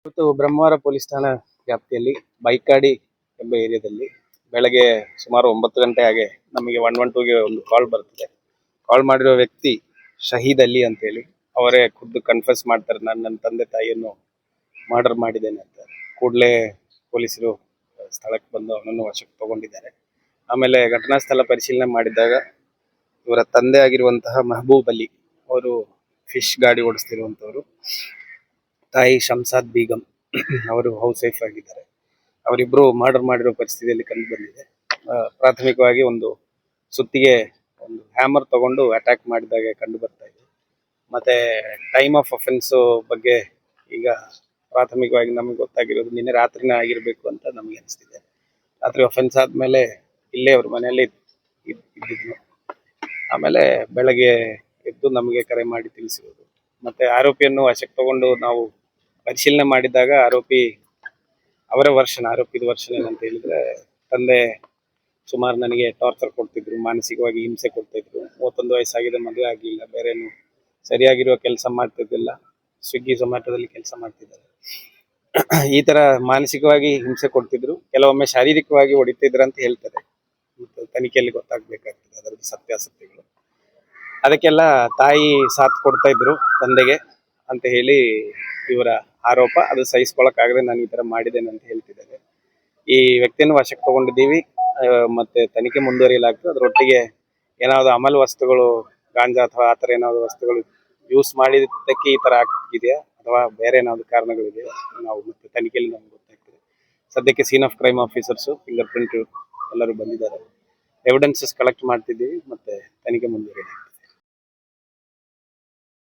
ಇವತ್ತು ಬ್ರಹ್ಮವರ ಪೊಲೀಸ್ ಠಾಣಾ ವ್ಯಾಪ್ತಿಯಲ್ಲಿ ಬೈಕಾಡಿ ಎಂಬ ಏರಿಯಾದಲ್ಲಿ ಬೆಳಗ್ಗೆ ಸುಮಾರು 9 ಗಂಟೆ ಹಾಗೆ ನಮಗೆ 112ಗೆ ಒಂದು ಕಾಲ್ ಬರ್ತದೆ. ಕಾಲ್ ಮಾಡಿರೋ ವ್ಯಕ್ತಿ ಶಹೀದ್ ಅಲಿ ಅಂತ ಹೇಳಿ ಅವರೇ ಖುದ್ದು ಕನ್ಫೆಸ್ ಮಾಡ್ತಾರೆ, ನಾನು ನನ್ನ ತಂದೆ ತಾಯಿಯನ್ನು ಮರ್ಡರ್ ಮಾಡಿದ್ದೇನೆ ಅಂತ. ಕೂಡಲೇ ಪೊಲೀಸರು ಸ್ಥಳಕ್ಕೆ ಬಂದು ಅವನನ್ನು ವಶಕ್ಕೆ ತಗೊಂಡಿದ್ದಾರೆ. ಆಮೇಲೆ ಘಟನಾ ಸ್ಥಳ ಪರಿಶೀಲನೆ ಮಾಡಿದಾಗ ಇವರ ತಂದೆ ಆಗಿರುವಂತಹ ಮೆಹಬೂಬ್ ಅಲಿ ಅವರು ಫಿಶ್ ಗಾಡಿ ಓಡಿಸ್ತಿರುವಂತವರು, ತಾಯಿ ಶಂಸಾದ್ ಬೇಗಂ ಅವರು ಹೌಸ್ ವೈಫ್ ಆಗಿದ್ದಾರೆ. ಅವರಿಬ್ರು ಮರ್ಡರ್ ಮಾಡಿರೋ ಪರಿಸ್ಥಿತಿಯಲ್ಲಿ ಕಂಡು ಬಂದಿದೆ. ಪ್ರಾಥಮಿಕವಾಗಿ ಒಂದು ಸುತ್ತಿಗೆ ಒಂದು ಹ್ಯಾಮರ್ ತಗೊಂಡು ಅಟ್ಯಾಕ್ ಮಾಡಿದಾಗ ಕಂಡು ಬರ್ತಾ ಇದೆ. ಮತ್ತೆ ಟೈಮ್ ಆಫ್ ಅಫೆನ್ಸ್ ಬಗ್ಗೆ ಈಗ ಪ್ರಾಥಮಿಕವಾಗಿ ನಮಗೆ ಗೊತ್ತಾಗಿರೋದು ನಿನ್ನೆ ರಾತ್ರಿನೇ ಆಗಿರಬೇಕು ಅಂತ ನಮಗೆ ಅನಿಸ್ತಿದೆ. ರಾತ್ರಿ ಅಫೆನ್ಸ್ ಆದ್ಮೇಲೆ ಇಲ್ಲೇ ಅವ್ರ ಮನೆಯಲ್ಲಿ ಇದ್ದಿದ್ನು. ಆಮೇಲೆ ಬೆಳಗ್ಗೆ ಎದ್ದು ನಮಗೆ ಕರೆ ಮಾಡಿ ತಿಳಿಸಿರೋದು. ಮತ್ತೆ ಆರೋಪಿಯನ್ನು ವಶಕ್ಕೆ ತಗೊಂಡು ನಾವು ಪರಿಶೀಲನೆ ಮಾಡಿದಾಗ ಅವರ ಆರೋಪಿದ ವರ್ಷನ್ ಏನಂತ ಹೇಳಿದ್ರೆ, ತಂದೆ ಸುಮಾರು ನನಗೆ ಟಾರ್ಚರ್ ಕೊಡ್ತಿದ್ರು, ಮಾನಸಿಕವಾಗಿ ಹಿಂಸೆ ಕೊಡ್ತಿದ್ರು. 31 ವಯಸ್ಸಾಗಿದೆ, ಮದುವೆ ಆಗಲಿಲ್ಲ, ಬೇರೇನು ಸರಿಯಾಗಿರುವ ಕೆಲಸ ಮಾಡ್ತಿದ್ದಿಲ್ಲ, ಸ್ವಿಗ್ಗಿ ಝೊಮ್ಯಾಟೋದಲ್ಲಿ ಕೆಲಸ ಮಾಡ್ತಿದ್ದಾರೆ. ಈ ತರ ಮಾನಸಿಕವಾಗಿ ಹಿಂಸೆ ಕೊಡ್ತಿದ್ರು, ಕೆಲವೊಮ್ಮೆ ಶಾರೀರಿಕವಾಗಿ ಹೊಡಿತಿದ್ರು ಅಂತ ಹೇಳ್ತಾರೆ. ತನಿಖೆಯಲ್ಲಿ ಗೊತ್ತಾಗ್ಬೇಕಾಗ್ತದೆ ಅದರದ್ದು ಸತ್ಯಾಸತ್ಯಗಳು. ಅದಕ್ಕೆಲ್ಲ ತಾಯಿ ಸಾಥ್ ಕೊಡ್ತಾ ಇದ್ರು ತಂದೆಗೆ ಅಂತ ಹೇಳಿ ಇವರ ಆರೋಪ. ಅದು ಸಹಿಸ್ಕೊಳಕ್ಕಾಗದೆ ನಾನು ಈ ತರ ಮಾಡಿದ್ದೇನೆ ಅಂತ ಹೇಳ್ತಿದ್ದಾರೆ. ಈ ವ್ಯಕ್ತಿಯನ್ನು ವಶಕ್ಕೆ ತಗೊಂಡಿದ್ದೀವಿ. ಮತ್ತೆ ತನಿಖೆ ಮುಂದುವರಿಯಲಾಗ್ತದೆ. ಅದರೊಟ್ಟಿಗೆ ಏನಾದ್ರು ಅಮಲ್ ವಸ್ತುಗಳು, ಗಾಂಜಾ ಅಥವಾ ಆತರ ಏನಾದ್ರು ವಸ್ತುಗಳು ಯೂಸ್ ಮಾಡಿದ್ದಕ್ಕೆ ಈ ತರ ಆಗಿದೆಯಾ ಅಥವಾ ಬೇರೆ ಏನಾದ್ರು ಕಾರಣಗಳಿದೆಯಾ, ನಾವು ಮತ್ತೆ ತನಿಖೆಯಲ್ಲಿ ನಮ್ಗೆ ಗೊತ್ತಾಗ್ತದೆ. ಸದ್ಯಕ್ಕೆ scene of crime officers, finger print ಎಲ್ಲರೂ ಬಂದಿದ್ದಾರೆ. ಎವಿಡೆನ್ಸಸ್ ಕಲೆಕ್ಟ್ ಮಾಡ್ತಿದ್ದೀವಿ, ಮತ್ತೆ ತನಿಖೆ ಮುಂದುವರಿದೆ.